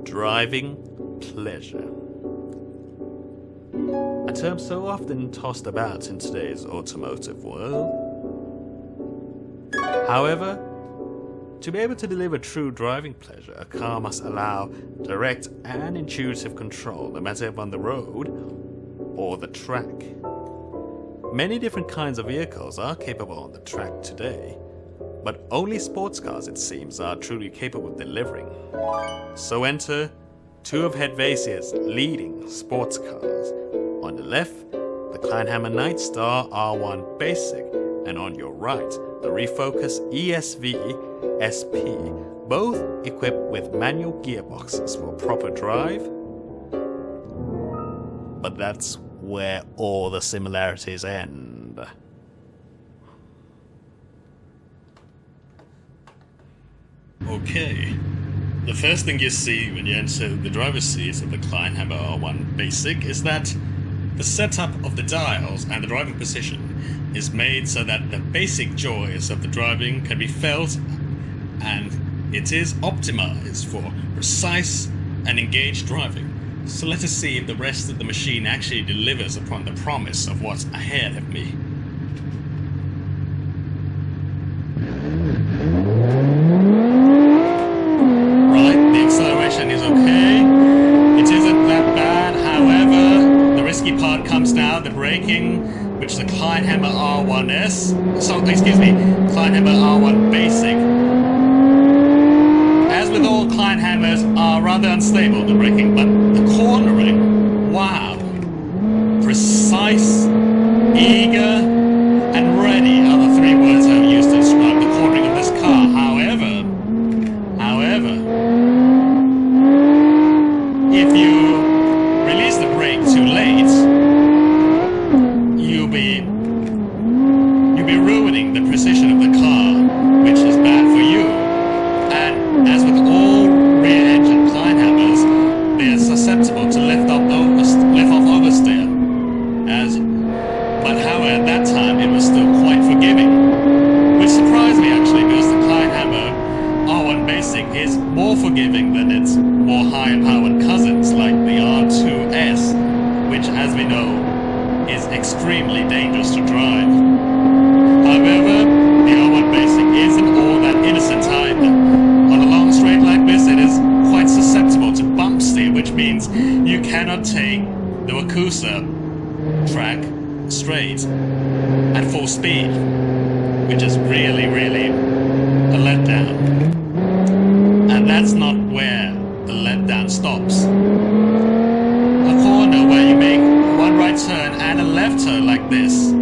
Driving pleasure. A term so often tossed about in today's automotive world. However, to be able to deliver true driving pleasure, a car must allow direct and intuitive control, no matter if on the road or the track. Many different kinds of vehicles are capable on the track today, but only sports cars, it seems, are truly capable of delivering. So enter two of Hetvesian's leading sports cars. On the left, the Kleinhammer Nightstar R1 Basic, and on your right, the Refokuz ESV SP, both equipped with manual gearboxes for proper drive. But that's where all the similarities end. Okay, the first thing you see when you enter the driver's seat of the Kleinhammer R1 Basic is that the setup of the dials and the driving position is made so that the basic joys of the driving can be felt, and it is optimized for precise and engaged driving. So let us see if the rest of the machine actually delivers upon the promise of what's ahead of me. Right, the acceleration is okay. It isn't that bad, however, the risky part comes now, the braking, which the Kleinhammer Kleinhammer R1 Basic. As with all Kleinhammers, are rather unstable, the braking, but the cornering, wow. Precise, eager, and ready are the three words I've used to describe the cornering of this car. However, if you release the brake too late, you'll be ruining the precision of the car, which is bad for you. And as with all rear-engine Kleinhammers, they are susceptible to lift off oversteer. But however, at that time it was still quite forgiving, which surprised me actually, because the Kleinhammer R1 Basic is more forgiving than its more high-powered cousins like the R2S, which, as we know, is extremely dangerous to drive. However, the R1 Basic isn't all that innocent either. On a long straight like this, it is quite susceptible to bump steer, which means you cannot take the Wakusa track straight at full speed, which is really a letdown. And that's not where the letdown stops. A corner where you make one right turn and a left turn like this,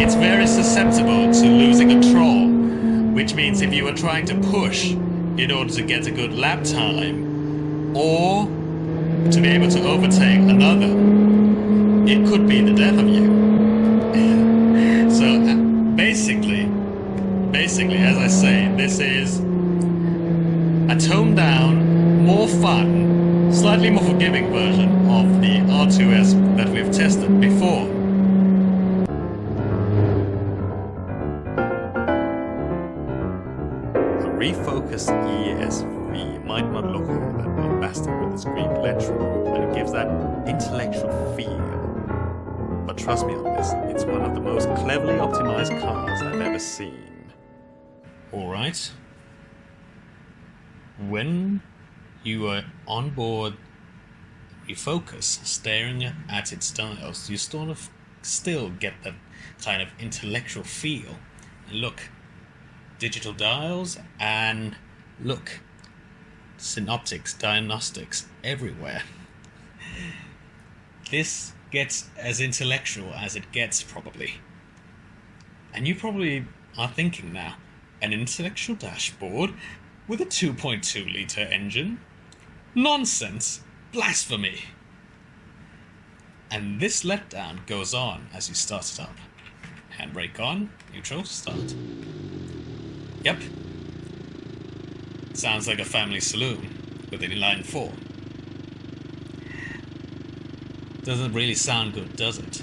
it's very susceptible to losing control, which means if you are trying to push in order to get a good lap time, or to be able to overtake another, it could be the death of you. So basically, as I say, this is a toned down, more fun, slightly more forgiving version of the R2S that we've tested before. The Refokuz ESV might not look all that bombastic with its green lettering, but it gives that intellectual feel. But trust me on this, it's one of the most cleverly optimized cars I've ever seen. Alright. When you are on board Refokuz, staring at its dials, you sort of still get that kind of intellectual feel. And look, digital dials, and look, synoptics, diagnostics everywhere. This gets as intellectual as it gets, probably. And you probably are thinking now, an intellectual dashboard with a 2.2 litre engine? Nonsense! Blasphemy! And this letdown goes on as you start it up. Handbrake on, neutral, start. Yep. Sounds like a family saloon with an inline 4. Doesn't really sound good, does it?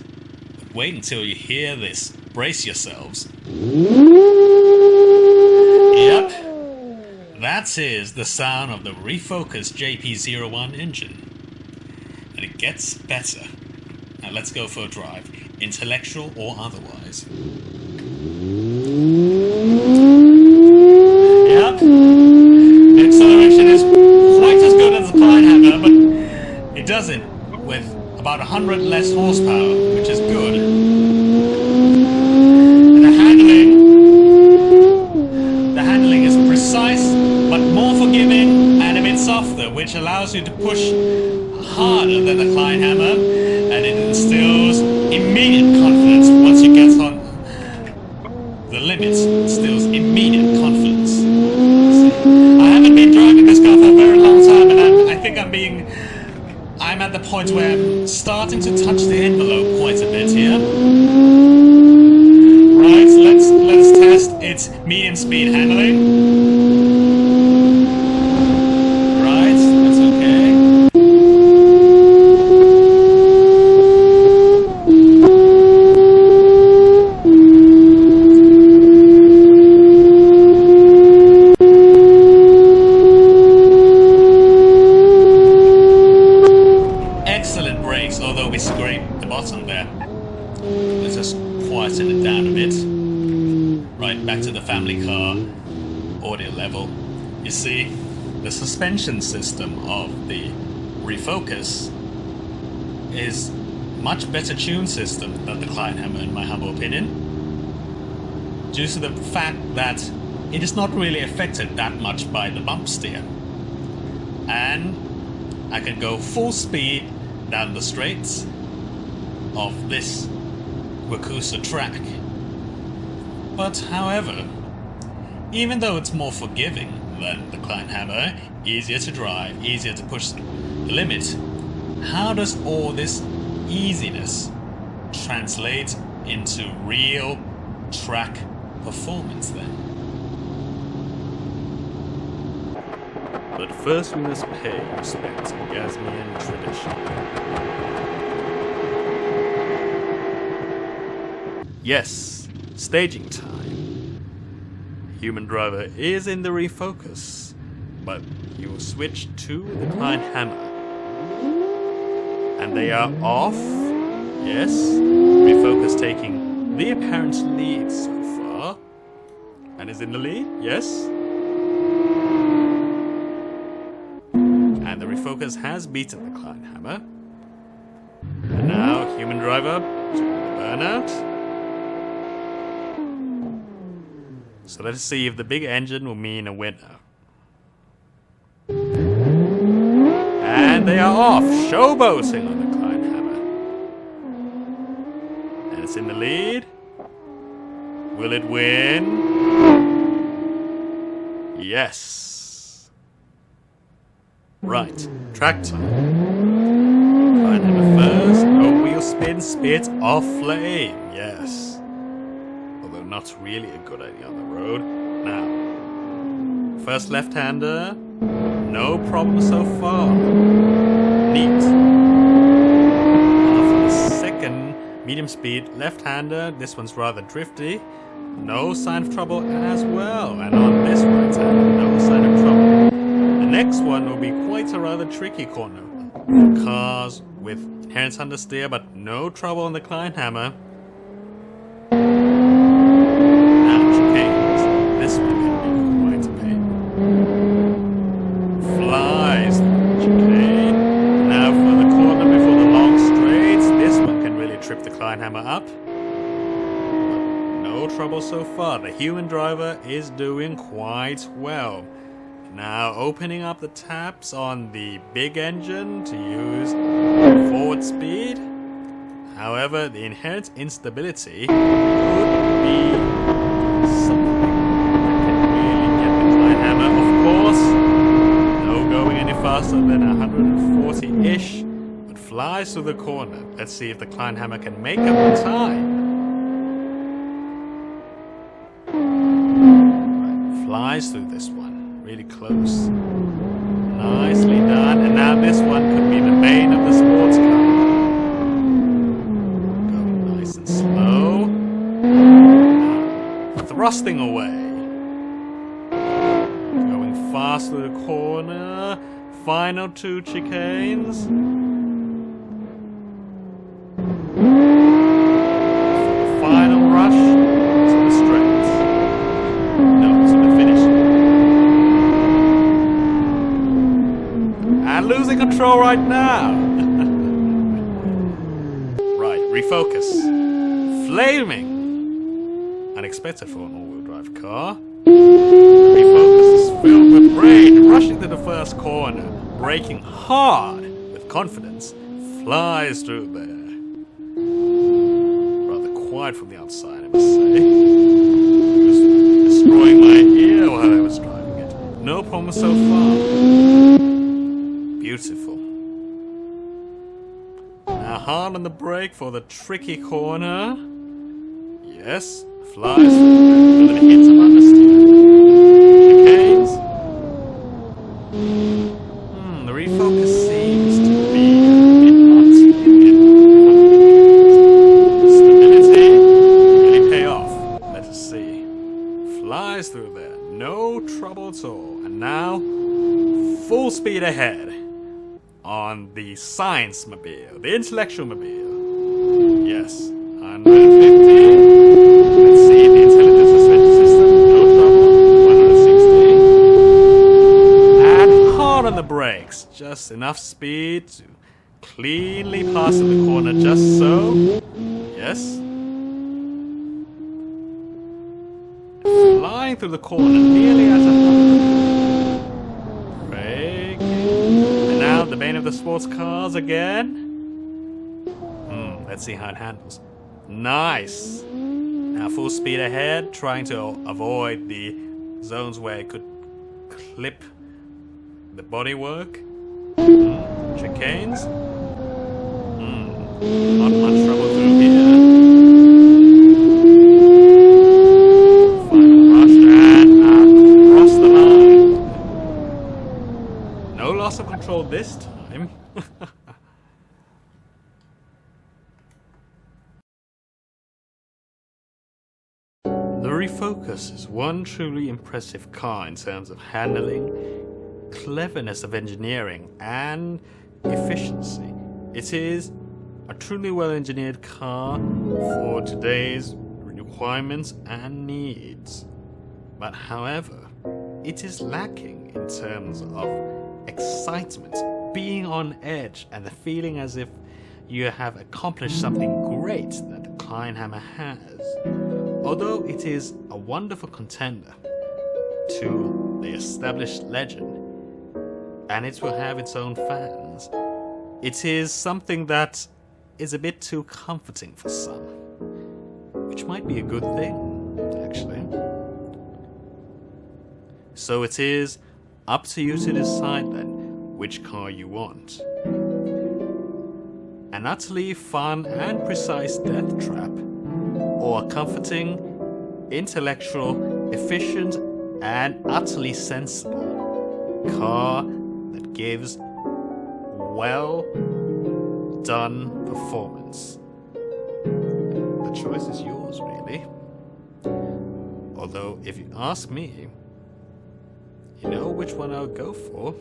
But wait until you hear this. Brace yourselves. Yep. That is the sound of the Refokuz JP01 engine. And it gets better. Now let's go for a drive, intellectual or otherwise. Yep, the acceleration is quite as good as the Kleinhammer, but it does it with about 100 less horsepower, which is good. And the handling is precise, but more forgiving and a bit softer, which allows you to push harder than the Kleinhammer, and it instills immediate confidence once you get on the limits. It instills immediate confidence. I haven't been driving this car for a very long time, and I think I'm at the point where I'm starting to touch the envelope quite a bit here. Right, let's test its medium speed handling. Although we scraped the bottom there. Let's just quieten it down a bit. Right, back to the family car audio level. You see, the suspension system of the Refokuz is much better tuned system than the Kleinhammer, in my humble opinion, due to the fact that it is not really affected that much by the bump steer. And I can go full speed down the straights of this Wakusa track. But however, even though it's more forgiving than the Kleinhammer, easier to drive, easier to push the limit, how does all this easiness translate into real track performance then? But first we must pay respect to Gasmian tradition. Yes, staging time. Human driver is in the Refokuz, but he will switch to the Kleinhammer. And they are off. Yes, Refokuz taking the apparent lead so far. And is in the lead, yes. And the Refokuz has beaten the Kleinhammer. And now, human driver, burnout. So let's see if the big engine will mean a winner. And they are off, showboating on the Kleinhammer. And it's in the lead. Will it win? Yes. Right, track time. Kleinhammer first, no wheel spin, spit off lane, yes. Although not really a good idea on the road. Now, first left-hander, no problem so far. Neat. After the second medium speed left-hander, this one's rather drifty. No sign of trouble as well. And on this right-hander, no sign of trouble. The next one will be quite a rather tricky corner. Cars with inherent understeer, but no trouble on the Kleinhammer. Ouch, pains. This one can be quite a pain. Flies through the chicane. Now for the corner before the long straights. This one can really trip the Kleinhammer up. But no trouble so far. The human driver is doing quite well. Now opening up the taps on the big engine to use forward speed. However, the inherent instability could be something that can really get the Kleinhammer, of course. No going any faster than 140-ish, but flies through the corner. Let's see if the Kleinhammer can make up the time. Right, flies through this one. Really close. Nicely done. And now this one could be the bane of the sports car. Going nice and slow. Thrusting away. Going through the corner. Final 2 chicanes. Final rush to the straight. No, to the finish. And losing control right now. Right, refocus. Flaming. Unexpected for an all-wheel drive car. Refocus is filled with rage, rushing to the first corner, braking hard with confidence, flies through there. Rather quiet from the outside, I must say. Just destroying my ear while I was driving it. No problem so far. Beautiful. Now hard on the brake for the tricky corner. Yes, flies through there. Hit some understeer. Chicanes. The refocus seems to be a bit more timid. Stability really pay off. Let us see. Flies through there. No trouble at all. And now, full speed ahead on the science mobile, the intellectual mobile. Yes, 150. Let's see the intelligent suspension system. No trouble. 160. And hard on the brakes. Just enough speed to cleanly pass in the corner. Just so. Yes. Flying through the corner, nearly at 100. Braking. And now the bane of the sports cars again. Let's see how it handles. Nice. Now full speed ahead, trying to avoid the zones where it could clip the bodywork. Chicanes. Not much trouble through here. Final rush and across the line. No loss of control this time. The Refokuz is one truly impressive car in terms of handling, cleverness of engineering, and efficiency. It is a truly well-engineered car for today's requirements and needs. But however, it is lacking in terms of excitement, being on edge, and the feeling as if you have accomplished something great that the Kleinhammer has. Although it is a wonderful contender to the established legend, and it will have its own fans, it is something that is a bit too comforting for some, which might be a good thing, actually. So it is up to you to decide then which car you want. An utterly fun and precise death trap, or a comforting, intellectual, efficient, and utterly sensible car that gives well done performance. The choice is yours, really. Although, if you ask me, you know which one I would go for.